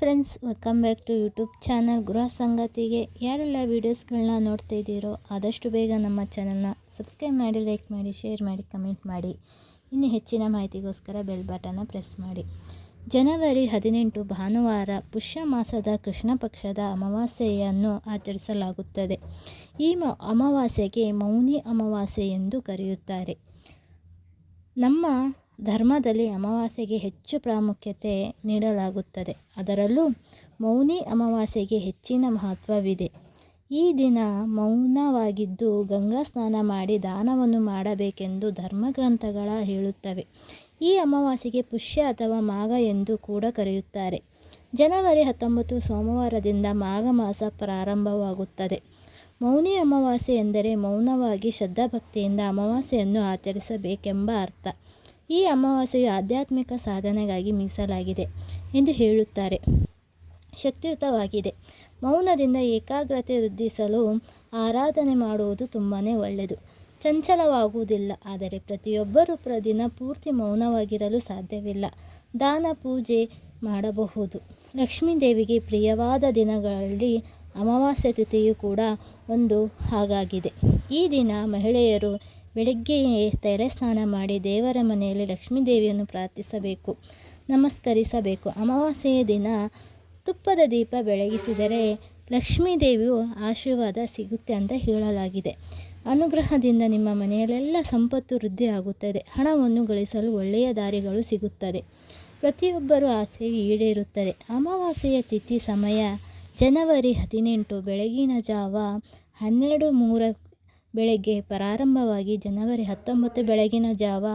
Friends, welcome back to YouTube channel ಗೃಹ ಸಂಗಾತಿಗೆ. ಯಾರೆಲ್ಲ ವೀಡಿಯೋಸ್ಗಳನ್ನ ನೋಡ್ತಾ ಇದ್ದೀರೋ ಆದಷ್ಟು ಬೇಗ ನಮ್ಮ ಚಾನಲ್ನ ಸಬ್ಸ್ಕ್ರೈಬ್ ಮಾಡಿ, ಲೈಕ್ ಮಾಡಿ, ಶೇರ್ ಮಾಡಿ, ಕಮೆಂಟ್ ಮಾಡಿ. ಇನ್ನು ಹೆಚ್ಚಿನ ಮಾಹಿತಿಗೋಸ್ಕರ ಬೆಲ್ ಬಟನ್ನ ಪ್ರೆಸ್ ಮಾಡಿ. ಜನವರಿ 18 ಭಾನುವಾರ ಪುಷ್ಯ ಮಾಸದ ಕೃಷ್ಣ ಪಕ್ಷದ ಅಮಾವಾಸ್ಯೆಯನ್ನು ಆಚರಿಸಲಾಗುತ್ತದೆ. ಈ ಅಮಾವಾಸ್ಯೆಗೆ ಮೌನಿ ಅಮಾವಾಸ್ಯೆ ಎಂದು ಕರೆಯುತ್ತಾರೆ. ನಮ್ಮ ಧರ್ಮದಲ್ಲಿ ಅಮಾವಾಸ್ಯೆಗೆ ಹೆಚ್ಚು ಪ್ರಾಮುಖ್ಯತೆ ನೀಡಲಾಗುತ್ತದೆ. ಅದರಲ್ಲೂ ಮೌನಿ ಅಮಾವಾಸ್ಯೆಗೆ ಹೆಚ್ಚಿನ ಮಹತ್ವವಿದೆ. ಈ ದಿನ ಮೌನವಾಗಿದ್ದು ಗಂಗಾ ಸ್ನಾನ ಮಾಡಿ ದಾನವನ್ನು ಮಾಡಬೇಕೆಂದು ಧರ್ಮಗ್ರಂಥಗಳ ಹೇಳುತ್ತವೆ. ಈ ಅಮಾವಾಸ್ಯೆಗೆ ಪುಷ್ಯ ಅಥವಾ ಮಾಘ ಎಂದು ಕೂಡ ಕರೆಯುತ್ತಾರೆ. ಜನವರಿ 19 ಸೋಮವಾರದಿಂದ ಮಾಘ ಮಾಸ ಪ್ರಾರಂಭವಾಗುತ್ತದೆ. ಮೌನಿ ಅಮಾವಾಸ್ಯೆ ಎಂದರೆ ಮೌನವಾಗಿ ಶ್ರದ್ಧಾಭಕ್ತಿಯಿಂದ ಅಮಾವಾಸ್ಯೆಯನ್ನು ಆಚರಿಸಬೇಕೆಂಬ ಅರ್ಥ. ಈ ಅಮಾವಾಸ್ಯೆಯು ಆಧ್ಯಾತ್ಮಿಕ ಸಾಧನೆಗಾಗಿ ಮೀಸಲಾಗಿದೆ ಎಂದು ಹೇಳುತ್ತಾರೆ. ಶಕ್ತಿಯುತವಾಗಿದೆ. ಮೌನದಿಂದ ಏಕಾಗ್ರತೆ ವೃದ್ಧಿಸಲು ಆರಾಧನೆ ಮಾಡುವುದು ತುಂಬಾ ಒಳ್ಳೆಯದು. ಚಂಚಲವಾಗುವುದಿಲ್ಲ. ಆದರೆ ಪ್ರತಿಯೊಬ್ಬರೂ ದಿನ ಪೂರ್ತಿ ಮೌನವಾಗಿರಲು ಸಾಧ್ಯವಿಲ್ಲ. ದಾನ ಪೂಜೆ ಮಾಡಬಹುದು. ಲಕ್ಷ್ಮೀ ದೇವಿಗೆ ಪ್ರಿಯವಾದ ದಿನಗಳಲ್ಲಿ ಅಮಾವಾಸ್ಯೆ ತಿಥಿಯು ಕೂಡ ಒಂದು ಹಾಗಾಗಿದೆ. ಈ ದಿನ ಮಹಿಳೆಯರು ಬೆಳಗ್ಗೆಯೇ ತಲೆ ಸ್ನಾನ ಮಾಡಿ ದೇವರ ಮನೆಯಲ್ಲಿ ಲಕ್ಷ್ಮೀ ದೇವಿಯನ್ನು ಪ್ರಾರ್ಥಿಸಬೇಕು, ನಮಸ್ಕರಿಸಬೇಕು. ಅಮಾವಾಸ್ಯೆಯ ದಿನ ತುಪ್ಪದ ದೀಪ ಬೆಳಗಿಸಿದರೆ ಲಕ್ಷ್ಮೀ ದೇವಿಯು ಆಶೀರ್ವಾದ ಸಿಗುತ್ತೆ ಅಂತ ಹೇಳಲಾಗಿದೆ. ಅನುಗ್ರಹದಿಂದ ನಿಮ್ಮ ಮನೆಯಲ್ಲೆಲ್ಲ ಸಂಪತ್ತು ವೃದ್ಧಿ ಆಗುತ್ತದೆ. ಹಣವನ್ನು ಗಳಿಸಲು ಒಳ್ಳೆಯ ದಾರಿಗಳು ಸಿಗುತ್ತದೆ. ಪ್ರತಿಯೊಬ್ಬರ ಆಸೆಯು ಈಡೇರುತ್ತದೆ. ಅಮಾವಾಸ್ಯೆಯ ತಿಥಿ ಸಮಯ ಜನವರಿ 18 ಬೆಳಗಿನ ಜಾವ 12:03 ಬೆಳಗ್ಗೆ ಪ್ರಾರಂಭವಾಗಿ ಜನವರಿ 19 ಬೆಳಗಿನ ಜಾವ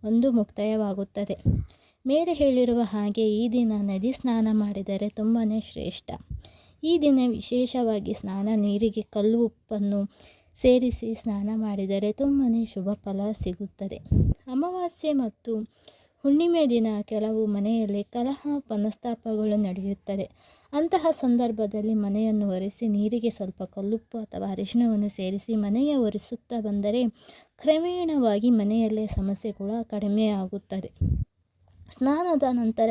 1 ಮುಕ್ತಾಯವಾಗುತ್ತದೆ. ಮೇಲೆ ಹೇಳಿರುವ ಹಾಗೆ ಈ ದಿನ ನದಿ ಸ್ನಾನ ಮಾಡಿದರೆ ತುಂಬಾ ಶ್ರೇಷ್ಠ. ಈ ದಿನ ವಿಶೇಷವಾಗಿ ಸ್ನಾನ ನೀರಿಗೆ ಕಲ್ಲು ಉಪ್ಪನ್ನು ಸೇರಿಸಿ ಸ್ನಾನ ಮಾಡಿದರೆ ತುಂಬಾ ಶುಭ ಫಲ ಸಿಗುತ್ತದೆ. ಅಮಾವಾಸ್ಯೆ ಮತ್ತು ಹುಣ್ಣಿಮೆ ದಿನ ಕೆಲವು ಮನೆಯಲ್ಲಿ ಕಲಹ ಮನಸ್ತಾಪಗಳು ನಡೆಯುತ್ತದೆ. ಅಂತಹ ಸಂದರ್ಭದಲ್ಲಿ ಮನೆಯನ್ನು ಒರೆಸಿ ನೀರಿಗೆ ಸ್ವಲ್ಪ ಕಲ್ಲುಪ್ಪು ಅಥವಾ ಅರಿಶಿಣವನ್ನು ಸೇರಿಸಿ ಮನೆಯ ಒರೆಸುತ್ತಾ ಬಂದರೆ ಕ್ರಮೇಣವಾಗಿ ಮನೆಯಲ್ಲೇ ಸಮಸ್ಯೆಗಳು ಕಡಿಮೆಯಾಗುತ್ತದೆ. ಸ್ನಾನದ ನಂತರ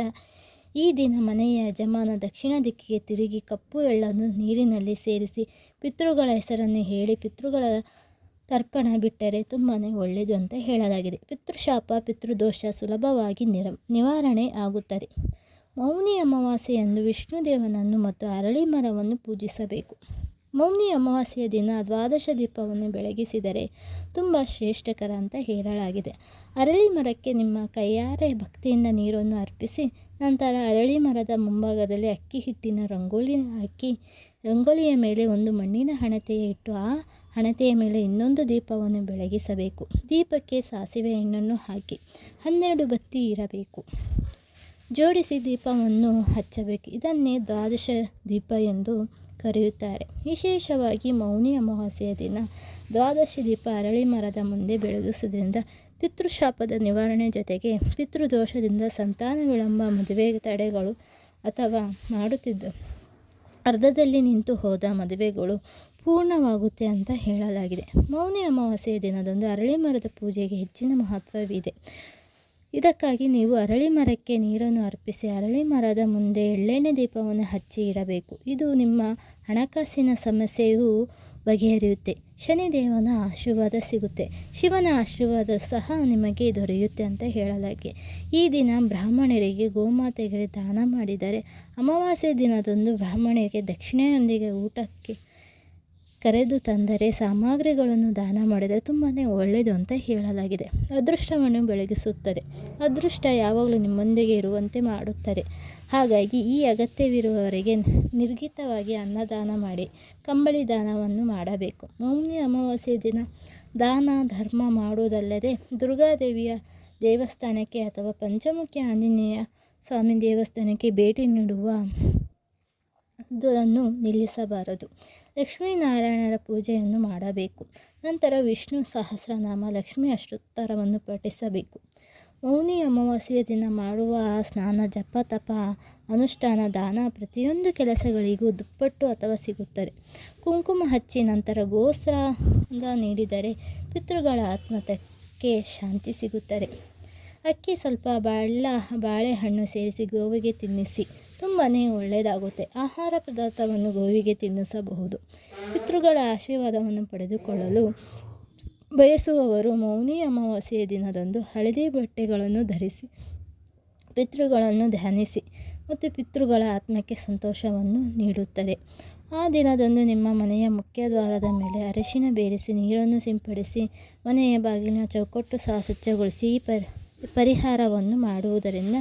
ಈ ದಿನ ಮನೆಯ ಯಜಮಾನ ದಕ್ಷಿಣ ದಿಕ್ಕಿಗೆ ತಿರುಗಿ ಕಪ್ಪು ಎಳ್ಳನ್ನು ನೀರಿನಲ್ಲಿ ಸೇರಿಸಿ ಪಿತೃಗಳ ಹೆಸರನ್ನು ಹೇಳಿ ಪಿತೃಗಳ ತರ್ಪಣ ಬಿಟ್ಟರೆ ತುಂಬಾ ಒಳ್ಳೆಯದು ಅಂತ ಹೇಳಲಾಗಿದೆ. ಪಿತೃಶಾಪ, ಪಿತೃದೋಷ ಸುಲಭವಾಗಿ ನಿವಾರಣೆ ಆಗುತ್ತದೆ. ಮೌನಿ ಅಮಾವಾಸ್ಯೆಯಂದು ವಿಷ್ಣು ದೇವನನ್ನು ಮತ್ತು ಅರಳಿ ಮರವನ್ನು ಪೂಜಿಸಬೇಕು. ಮೌನಿ ಅಮಾವಾಸ್ಯೆಯ ದಿನ 12 ದೀಪವನ್ನು ಬೆಳಗಿಸಿದರೆ ತುಂಬ ಶ್ರೇಷ್ಠಕರ ಅಂತ ಹೇಳಲಾಗಿದೆ. ಅರಳಿ ಮರಕ್ಕೆ ನಿಮ್ಮ ಕೈಯಾರೆ ಭಕ್ತಿಯಿಂದ ನೀರನ್ನು ಅರ್ಪಿಸಿ ನಂತರ ಅರಳಿ ಮರದ ಮುಂಭಾಗದಲ್ಲಿ ಅಕ್ಕಿ ಹಿಟ್ಟಿನ ರಂಗೋಲಿ ಹಾಕಿ ರಂಗೋಲಿಯ ಮೇಲೆ ಒಂದು ಮಣ್ಣಿನ ಹಣತೆಯ ಇಟ್ಟು ಆ ಹಣತೆಯ ಮೇಲೆ ಇನ್ನೊಂದು ದೀಪವನ್ನು ಬೆಳಗಿಸಬೇಕು. ದೀಪಕ್ಕೆ ಸಾಸಿವೆ ಎಣ್ಣೆಯನ್ನು ಹಾಕಿ 12 ಬತ್ತಿ ಇರಬೇಕು. ಜೋಡಿಸಿ ದೀಪವನ್ನು ಹಚ್ಚಬೇಕು. ಇದನ್ನೇ 12 ದೀಪ ಎಂದು ಕರೆಯುತ್ತಾರೆ. ವಿಶೇಷವಾಗಿ ಮೌನಿ ಅಮಾವಾಸ್ಯೆಯ ದಿನ 12 ದೀಪ ಅರಳಿ ಮರದ ಮುಂದೆ ಬೆಳಗಿಸುವುದರಿಂದ ಪಿತೃಶಾಪದ ನಿವಾರಣೆ ಜೊತೆಗೆ ಪಿತೃದೋಷದಿಂದ ಸಂತಾನ ವಿಳಂಬ, ಮದುವೆ ತಡೆಗಳು ಅಥವಾ ಮಾಡುತ್ತಿದ್ದ ಅರ್ಧದಲ್ಲಿ ನಿಂತು ಹೋದ ಮದುವೆಗಳು ಪೂರ್ಣವಾಗುತ್ತೆ ಅಂತ ಹೇಳಲಾಗಿದೆ. ಮೌನಿ ಅಮಾವಾಸ್ಯೆಯ ದಿನದಂದು ಅರಳಿ ಮರದ ಪೂಜೆಗೆ ಹೆಚ್ಚಿನ ಮಹತ್ವವಿದೆ. ಇದಕ್ಕಾಗಿ ನೀವು ಅರಳಿ ಮರಕ್ಕೆ ನೀರನ್ನು ಅರ್ಪಿಸಿ ಅರಳಿ ಮರದ ಮುಂದೆ ಎಳ್ಳೆಣ್ಣೆ ದೀಪವನ್ನು ಹಚ್ಚಿ ಇಡಬೇಕು. ಇದು ನಿಮ್ಮ ಹಣಕಾಸಿನ ಸಮಸ್ಯೆಯು ಬಗೆಹರಿಯುತ್ತೆ. ಶನಿದೇವನ ಆಶೀರ್ವಾದ ಸಿಗುತ್ತೆ. ಶಿವನ ಆಶೀರ್ವಾದ ಸಹ ನಿಮಗೆ ದೊರೆಯುತ್ತೆ ಅಂತ ಹೇಳಲಾಗಿದೆ. ಈ ದಿನ ಬ್ರಾಹ್ಮಣರಿಗೆ ಗೋಮಾತೆಗೆ ದಾನ ಮಾಡಿದರೆ, ಅಮಾವಾಸ್ಯೆ ದಿನದಂದು ಬ್ರಾಹ್ಮಣರಿಗೆ ದಕ್ಷಿಣೆಯೊಂದಿಗೆ ಊಟಕ್ಕೆ ಕರೆದು ತಂದರೆ, ಸಾಮಗ್ರಿಗಳನ್ನು ದಾನ ಮಾಡಿದರೆ ತುಂಬಾ ಒಳ್ಳೆಯದು ಅಂತ ಹೇಳಲಾಗಿದೆ. ಅದೃಷ್ಟವನ್ನು ಬೆಳಗಿಸುತ್ತದೆ. ಅದೃಷ್ಟ ಯಾವಾಗಲೂ ನಿಮ್ಮೊಂದಿಗೆ ಇರುವಂತೆ ಮಾಡುತ್ತದೆ. ಹಾಗಾಗಿ ಈ ಅಗತ್ಯವಿರುವವರಿಗೆ ನಿರ್ಗೀತವಾಗಿ ಅನ್ನದಾನ ಮಾಡಿ ಕಂಬಳಿ ದಾನವನ್ನು ಮಾಡಬೇಕು. ಮೌನಿ ಅಮಾವಾಸ್ಯೆ ದಿನ ದಾನ ಧರ್ಮ ಮಾಡುವುದಲ್ಲದೆ ದುರ್ಗಾದೇವಿಯ ದೇವಸ್ಥಾನಕ್ಕೆ ಅಥವಾ ಪಂಚಮುಖಿ ಆಂಜನೇಯ ಸ್ವಾಮಿ ದೇವಸ್ಥಾನಕ್ಕೆ ಭೇಟಿ ನೀಡುವುದನ್ನು ನಿಲ್ಲಿಸಬಾರದು. ಲಕ್ಷ್ಮೀನಾರಾಯಣರ ಪೂಜೆಯನ್ನು ಮಾಡಬೇಕು. ನಂತರ ವಿಷ್ಣು ಸಹಸ್ರನಾಮ, ಲಕ್ಷ್ಮೀ ಅಷ್ಟೋತ್ತರವನ್ನು ಪಠಿಸಬೇಕು. ಮೌನಿ ಅಮಾವಾಸ್ಯೆಯ ದಿನ ಮಾಡುವ ಸ್ನಾನ, ಜಪ, ತಪ, ಅನುಷ್ಠಾನ, ದಾನ ಪ್ರತಿಯೊಂದು ಕೆಲಸಗಳಿಗೂ ದುಪ್ಪಟ್ಟು ಅಥವಾ ಸಿಗುತ್ತದೆ. ಕುಂಕುಮ ಹಚ್ಚಿ ನಂತರ ಗೋಸ್ರಾದ ನೀಡಿದರೆ ಪಿತೃಗಳ ಆತ್ಮಕ್ಕೆ ಶಾಂತಿ ಸಿಗುತ್ತದೆ. ಅಕ್ಕಿ ಸ್ವಲ್ಪ ಬಾಳೆಹಣ್ಣು ಸೇರಿಸಿ ಗೋವಿಗೆ ತಿನ್ನಿಸಿ ತುಂಬಾ ಒಳ್ಳೆಯದಾಗುತ್ತೆ. ಆಹಾರ ಪದಾರ್ಥವನ್ನು ಗೋವಿಗೆ ತಿನ್ನಿಸಬಹುದು. ಪಿತೃಗಳ ಆಶೀರ್ವಾದವನ್ನು ಪಡೆದುಕೊಳ್ಳಲು ಬಯಸುವವರು ಮೌನಿ ಅಮಾವಾಸ್ಯೆಯ ದಿನದಂದು ಹಳದಿ ಬಟ್ಟೆಗಳನ್ನು ಧರಿಸಿ ಪಿತೃಗಳನ್ನು ಧ್ಯಾನಿಸಿ ಮತ್ತು ಪಿತೃಗಳ ಆತ್ಮಕ್ಕೆ ಸಂತೋಷವನ್ನು ನೀಡುತ್ತದೆ. ಆ ದಿನದಂದು ನಿಮ್ಮ ಮನೆಯ ಮುಖ್ಯ ದ್ವಾರದ ಮೇಲೆ ಅರಿಶಿನ ಬೇರಿಸಿ ನೀರನ್ನು ಸಿಂಪಡಿಸಿ ಮನೆಯ ಬಾಗಿಲಿನ ಚೌಕಟ್ಟು ಸಹ ಸ್ವಚ್ಛಗೊಳಿಸಿ ಈ ಪರಿಹಾರವನ್ನು ಮಾಡುವುದರಿಂದ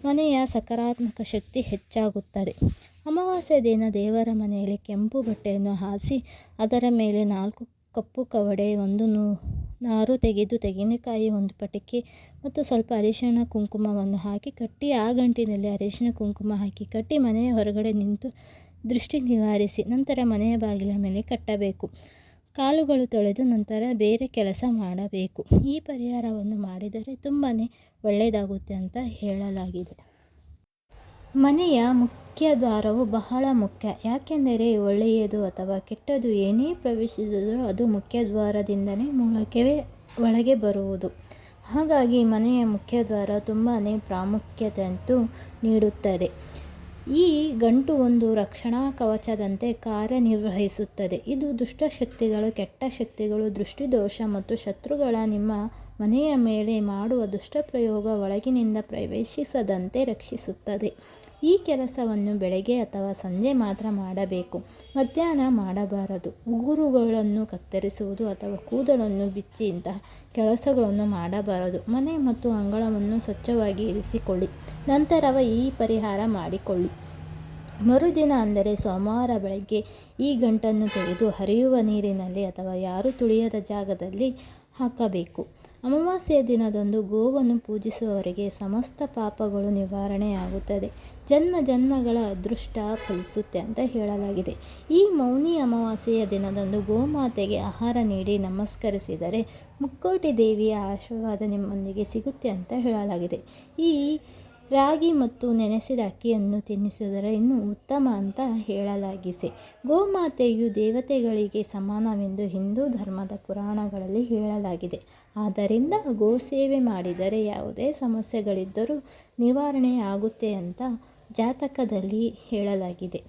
ಮನೆಯ ಸಕಾರಾತ್ಮಕ ಶಕ್ತಿ ಹೆಚ್ಚಾಗುತ್ತದೆ. ಅಮಾವಾಸ್ಯೆ ದಿನ ದೇವರ ಮನೆಯಲ್ಲಿ ಕೆಂಪು ಬಟ್ಟೆಯನ್ನು ಹಾಸಿ ಅದರ ಮೇಲೆ 4 ಕಪ್ಪು ಕವಡೆ, 1 ನಾರು ತೆಗೆದು ತೆಂಗಿನಕಾಯಿ, 1 ಪಟಿಕೆ ಮತ್ತು ಸ್ವಲ್ಪ ಅರಿಶಿಣ ಕುಂಕುಮವನ್ನು ಹಾಕಿ ಕಟ್ಟಿ ಆ ಗಂಟಿನಲ್ಲಿ ಅರಿಶಿಣ ಕುಂಕುಮ ಹಾಕಿ ಕಟ್ಟಿ ಮನೆಯ ಹೊರಗಡೆ ನಿಂತು ದೃಷ್ಟಿ ನಿವಾರಿಸಿ ನಂತರ ಮನೆಯ ಬಾಗಿಲ ಮೇಲೆ ಕಟ್ಟಬೇಕು. ಕಾಲುಗಳು ತೊಳೆದು ನಂತರ ಬೇರೆ ಕೆಲಸ ಮಾಡಬೇಕು. ಈ ಪರಿಹಾರವನ್ನು ಮಾಡಿದರೆ ತುಂಬಾ ಒಳ್ಳೆಯದಾಗುತ್ತೆ ಅಂತ ಹೇಳಲಾಗಿದೆ. ಮನೆಯ ಮುಖ್ಯ ದ್ವಾರವು ಬಹಳ ಮುಖ್ಯ. ಯಾಕೆಂದರೆ ಒಳ್ಳೆಯದು ಅಥವಾ ಕೆಟ್ಟದ್ದು ಏನೇ ಪ್ರವೇಶಿಸಿದರೂ ಅದು ಮುಖ್ಯ ದ್ವಾರದಿಂದಲೇ ಮೂಲಕವೇ ಒಳಗೆ ಬರುವುದು. ಹಾಗಾಗಿ ಮನೆಯ ಮುಖ್ಯ ದ್ವಾರ ತುಂಬಾ ಪ್ರಾಮುಖ್ಯತೆಯನ್ನು ನೀಡುತ್ತದೆ. ಈ ಗಂಟು ಒಂದು ರಕ್ಷಣಾ ಕವಚದಂತೆ ಕಾರ್ಯನಿರ್ವಹಿಸುತ್ತದೆ. ಇದು ದುಷ್ಟಶಕ್ತಿಗಳು, ಕೆಟ್ಟ ಶಕ್ತಿಗಳು, ದೃಷ್ಟಿದೋಷ ಮತ್ತು ಶತ್ರುಗಳ ನಿಮ್ಮ ಮನೆಯ ಮೇಲೆ ಮಾಡುವ ದುಷ್ಟಪ್ರಯೋಗ ಒಳಗಿನಿಂದ ಪ್ರವೇಶಿಸದಂತೆ ರಕ್ಷಿಸುತ್ತದೆ. ಈ ಕೆಲಸವನ್ನು ಬೆಳಗ್ಗೆ ಅಥವಾ ಸಂಜೆ ಮಾತ್ರ ಮಾಡಬೇಕು. ಮಧ್ಯಾಹ್ನ ಮಾಡಬಾರದು. ಉಗುರುಗಳನ್ನು ಕತ್ತರಿಸುವುದು ಅಥವಾ ಕೂದಲನ್ನು ಬಿಚ್ಚಿ ಇಂತಹ ಕೆಲಸಗಳನ್ನು ಮಾಡಬಾರದು. ಮನೆ ಮತ್ತು ಅಂಗಳವನ್ನು ಸ್ವಚ್ಛವಾಗಿ ಇರಿಸಿಕೊಳ್ಳಿ. ನಂತರವೇ ಈ ಪರಿಹಾರ ಮಾಡಿಕೊಳ್ಳಿ. ಮರುದಿನ ಅಂದರೆ ಸೋಮವಾರ ಬೆಳಗ್ಗೆ ಈ ಗಂಟನ್ನು ತೆಗೆದು ಹರಿಯುವ ನೀರಿನಲ್ಲಿ ಅಥವಾ ಯಾರೂ ತುಳಿಯದ ಜಾಗದಲ್ಲಿ ಹಾಕಬೇಕು. ಅಮಾವಾಸ್ಯೆಯ ದಿನದಂದು ಗೋವನ್ನು ಪೂಜಿಸುವವರಿಗೆ ಸಮಸ್ತ ಪಾಪಗಳು ನಿವಾರಣೆಯಾಗುತ್ತದೆ. ಜನ್ಮಗಳ ಅದೃಷ್ಟ ಫಲಿಸುತ್ತೆ ಅಂತ ಹೇಳಲಾಗಿದೆ. ಈ ಮೌನಿ ಅಮಾವಾಸ್ಯೆಯ ದಿನದಂದು ಗೋಮಾತೆಗೆ ಆಹಾರ ನೀಡಿ ನಮಸ್ಕರಿಸಿದರೆ ಮುಕ್ಕೋಟಿ ದೇವಿಯ ಆಶೀರ್ವಾದ ನಿಮ್ಮೊಂದಿಗೆ ಸಿಗುತ್ತೆ ಅಂತ ಹೇಳಲಾಗಿದೆ. ಈ ರಾಗಿ ಮತ್ತು ನೆನೆಸಿದ ಅಕ್ಕಿಯನ್ನು ತಿನ್ನಿಸಿದರೆ ಇನ್ನೂ ಉತ್ತಮ ಅಂತ ಹೇಳಲಾಗಿದೆ. ಗೋಮಾತೆಯು ದೇವತೆಗಳಿಗೆ ಸಮಾನವೆಂದು ಹಿಂದೂ ಧರ್ಮದ ಪುರಾಣಗಳಲ್ಲಿ ಹೇಳಲಾಗಿದೆ. ಆದ್ದರಿಂದ ಗೋಸೇವೆ ಮಾಡಿದರೆ ಯಾವುದೇ ಸಮಸ್ಯೆಗಳಿದ್ದರೂ ನಿವಾರಣೆಯಾಗುತ್ತೆ ಅಂತ ಜಾತಕದಲ್ಲಿ ಹೇಳಲಾಗಿದೆ.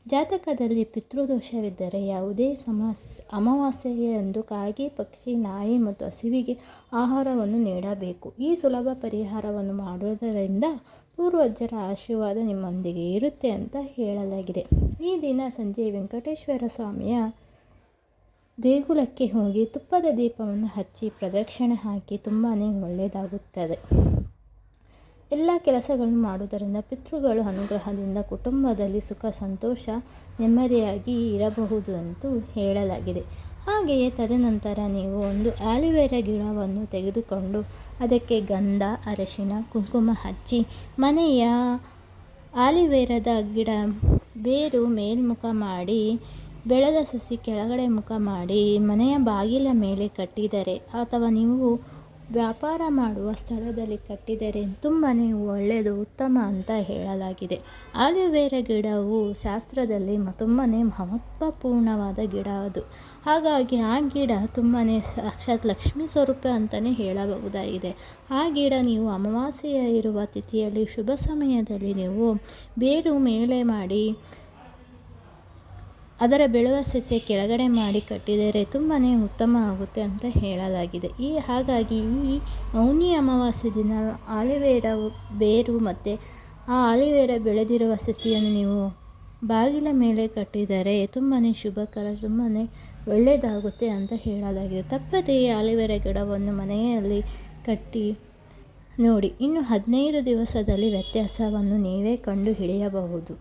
ಜಾತಕದಲ್ಲಿ ಪಿತೃದೋಷವಿದ್ದರೆ ಯಾವುದೇ ಅಮಾವಾಸ್ಯೆಯಂದು ಕಾಗೆ, ಪಕ್ಷಿ, ನಾಯಿ ಮತ್ತು ಹಸುವಿಗೆ ಆಹಾರವನ್ನು ನೀಡಬೇಕು. ಈ ಸುಲಭ ಪರಿಹಾರವನ್ನು ಮಾಡುವುದರಿಂದ ಪೂರ್ವಜರ ಆಶೀರ್ವಾದ ನಿಮ್ಮೊಂದಿಗೆ ಇರುತ್ತೆ ಅಂತ ಹೇಳಲಾಗಿದೆ. ಈ ದಿನ ಸಂಜೆ ವೆಂಕಟೇಶ್ವರ ಸ್ವಾಮಿಯ ದೇಗುಲಕ್ಕೆ ಹೋಗಿ ತುಪ್ಪದ ದೀಪವನ್ನು ಹಚ್ಚಿ ಪ್ರದಕ್ಷಿಣೆ ಹಾಕಿ ತುಂಬಾ ಒಳ್ಳೆಯದಾಗುತ್ತದೆ. ಎಲ್ಲ ಕೆಲಸಗಳನ್ನು ಮಾಡುವುದರಿಂದ ಪಿತೃಗಳ ಅನುಗ್ರಹದಿಂದ ಕುಟುಂಬದಲ್ಲಿ ಸುಖ, ಸಂತೋಷ, ನೆಮ್ಮದಿಯಾಗಿ ಇರಬಹುದು ಅಂತೂ ಹೇಳಲಾಗಿದೆ. ಹಾಗೆಯೇ ತದನಂತರ ನೀವು ಒಂದು ಆಲಿವೇರಾ ಗಿಡವನ್ನು ತೆಗೆದುಕೊಂಡು ಅದಕ್ಕೆ ಗಂಧ, ಅರಿಶಿಣ, ಕುಂಕುಮ ಹಚ್ಚಿ ಮನೆಯ ಆಲಿವೇರಾದ ಗಿಡ ಬೇರು ಮೇಲ್ಮುಖ ಮಾಡಿ ಬೆಳೆದ ಸಸಿ ಕೆಳಗಡೆ ಮುಖ ಮಾಡಿ ಮನೆಯ ಬಾಗಿಲ ಮೇಲೆ ಕಟ್ಟಿದರೆ ಅಥವಾ ನೀವು ವ್ಯಾಪಾರ ಮಾಡುವ ಸ್ಥಳದಲ್ಲಿ ಕಟ್ಟಿದರೆ ತುಂಬಾ ಒಳ್ಳೆಯದು, ಉತ್ತಮ ಅಂತ ಹೇಳಲಾಗಿದೆ. ಆಲಿವೇರಾ ಗಿಡವು ಶಾಸ್ತ್ರದಲ್ಲಿ ತುಂಬಾ ಮಹತ್ವಪೂರ್ಣವಾದ ಗಿಡ ಅದು. ಹಾಗಾಗಿ ಆ ಗಿಡ ತುಂಬಾ ಸಾಕ್ಷಾತ್ ಲಕ್ಷ್ಮೀ ಸ್ವರೂಪ ಅಂತಲೇ ಹೇಳಬಹುದಾಗಿದೆ. ಆ ಗಿಡ ನೀವು ಅಮಾವಾಸ್ಯೆಯ ಇರುವ ತಿಥಿಯಲ್ಲಿ ಶುಭ ಸಮಯದಲ್ಲಿ ನೀವು ಬೇರು ಮೇಲೆ ಮಾಡಿ ಅದರ ಬೆಳೆಯುವ ಸಸ್ಯ ಕೆಳಗಡೆ ಮಾಡಿ ಕಟ್ಟಿದರೆ ತುಂಬಾ ಉತ್ತಮ ಆಗುತ್ತೆ ಅಂತ ಹೇಳಲಾಗಿದೆ. ಹಾಗಾಗಿ ಈ ಮೌನಿ ಅಮಾವಾಸ್ಯೆ ದಿನ ಆಲಿವೇರಾ ಬೇರು ಮತ್ತು ಆ ಆಲಿವೇರಾ ಬೆಳೆದಿರುವ ಸಸಿಯನ್ನು ನೀವು ಬಾಗಿಲ ಮೇಲೆ ಕಟ್ಟಿದರೆ ತುಂಬಾ ಶುಭಕರ, ತುಂಬಾ ಒಳ್ಳೆಯದಾಗುತ್ತೆ ಅಂತ ಹೇಳಲಾಗಿದೆ. ತಪ್ಪದೇ ಆಲಿವೇರಾ ಗಿಡವನ್ನು ಮನೆಯಲ್ಲಿ ಕಟ್ಟಿ ನೋಡಿ. ಇನ್ನು 15 ದಿವಸದಲ್ಲಿ ವ್ಯತ್ಯಾಸವನ್ನು ನೀವೇ ಕಂಡು ಹಿಡಿಯಬಹುದು.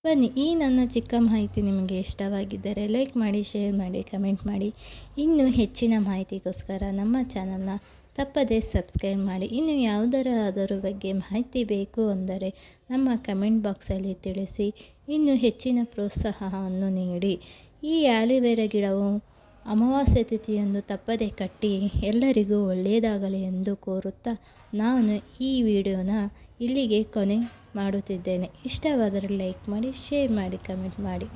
ಬನ್ನಿ, ಈ ನನ್ನ ಚಿಕ್ಕ ಮಾಹಿತಿ ನಿಮಗೆ ಇಷ್ಟವಾಗಿದ್ದರೆ ಲೈಕ್ ಮಾಡಿ, ಶೇರ್ ಮಾಡಿ, ಕಮೆಂಟ್ ಮಾಡಿ. ಇನ್ನೂ ಹೆಚ್ಚಿನ ಮಾಹಿತಿಗೋಸ್ಕರ ನಮ್ಮ ಚಾನಲ್ನ ತಪ್ಪದೇ ಸಬ್ಸ್ಕ್ರೈಬ್ ಮಾಡಿ. ಇನ್ನು ಯಾವುದರ ಬಗ್ಗೆ ಮಾಹಿತಿ ಬೇಕು ಅಂದರೆ ನಮ್ಮ ಕಮೆಂಟ್ ಬಾಕ್ಸಲ್ಲಿ ತಿಳಿಸಿ. ಇನ್ನೂ ಹೆಚ್ಚಿನ ಪ್ರೋತ್ಸಾಹವನ್ನು ನೀಡಿ. ಈ ಆಲಿವೇರಾ ಗಿಡವು ಅಮಾವಾಸ್ಯೆ ತಿಥಿಯಂದು ತಪ್ಪದೇ ಕಟ್ಟಿ ಎಲ್ಲರಿಗೂ ಒಳ್ಳೆಯದಾಗಲಿ ಎಂದು ಕೋರುತ್ತಾ ನಾನು ಈ ವಿಡಿಯೋನ ಇಲ್ಲಿಗೆ ಕೊನೆ ಮಾಡುತ್ತಿದ್ದೇನೆ. ಇಷ್ಟವಾದರೆ ಲೈಕ್ ಮಾಡಿ, ಶೇರ್ ಮಾಡಿ, ಕಮೆಂಟ್ ಮಾಡಿ.